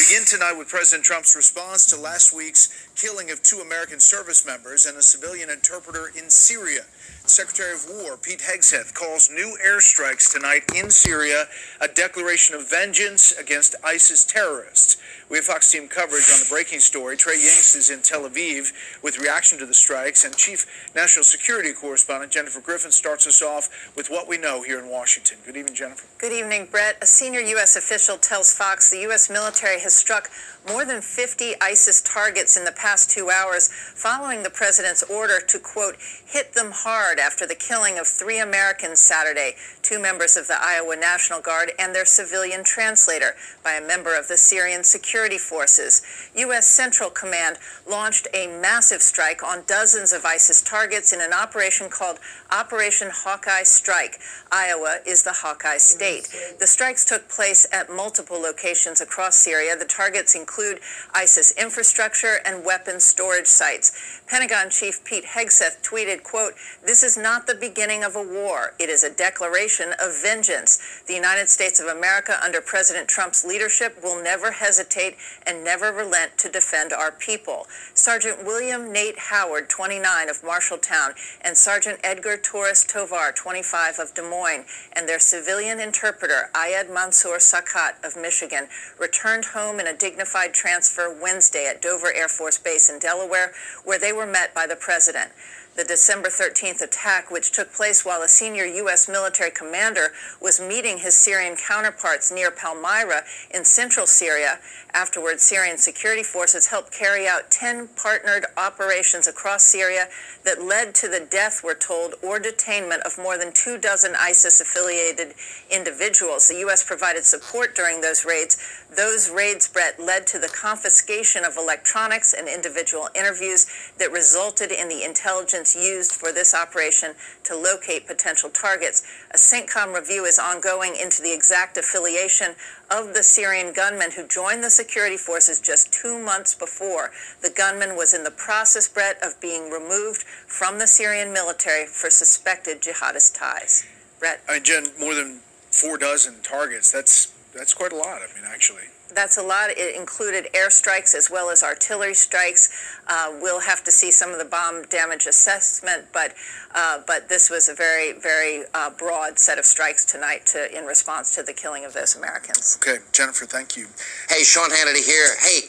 begin tonight with President Trump's response to last week's killing of 2 American service members and a civilian interpreter in Syria. Secretary of War Pete Hegseth calls new airstrikes tonight in Syria a declaration of vengeance against ISIS terrorists. We have Fox team coverage on the breaking story. Trey Yanks is in Tel Aviv with reaction to the strikes, and Chief National Security Correspondent Jennifer Griffin starts us off with what we know here in Washington. Good evening, Jennifer. Good evening, Brett. A senior U.S. official tells Fox the U.S. military has struck more than 50 ISIS targets in the past 2 hours following the president's order to, quote, hit them hard after the killing of 3 Americans Saturday, 2 members of the Iowa National Guard and their civilian translator, by a member of the Syrian security forces. U.S. Central Command launched a massive strike on dozens of ISIS targets in an operation called Operation Hawkeye Strike. Iowa is the Hawkeye state. The strikes took place at multiple locations across Syria. The targets include ISIS infrastructure and weapons storage sites. Pentagon Chief Pete Hegseth tweeted, quote, "This is not the beginning of a war. It is a declaration of vengeance. The United States of America under President Trump's leadership will never hesitate and never relent to defend our people." Sergeant William Nate Howard, 29, of Marshalltown, and Sergeant Edgar Torres Tovar, 25, of Des Moines, and their civilian interpreter, Ayed Mansour Sakat of Michigan, returned home in a dignified transfer Wednesday at Dover Air Force Base in Delaware, where they were met by the president. The December 13th attack, which took place while a senior U.S. military commander was meeting his Syrian counterparts near Palmyra in central Syria. Afterwards, Syrian security forces helped carry out 10 partnered operations across Syria that led to the death, we're told, or detainment of more than 24 ISIS-affiliated individuals. The U.S. provided support during those raids. Those raids, Brett, led to the confiscation of electronics and individual interviews that resulted in the intelligence used for this operation to locate potential targets. A CENTCOM review is ongoing into the exact affiliation of the Syrian gunman who joined the security forces just 2 months before. The gunman was in the process, Brett, of being removed from the Syrian military for suspected jihadist ties. Brett? Jen, more than 4 dozen targets. That's quite a lot, actually. That's a lot. It included airstrikes as well as artillery strikes. We'll have to see some of the bomb damage assessment, but this was a very, very broad set of strikes tonight in response to the killing of those Americans. Okay, Jennifer, thank you. Hey, Sean Hannity here. Hey,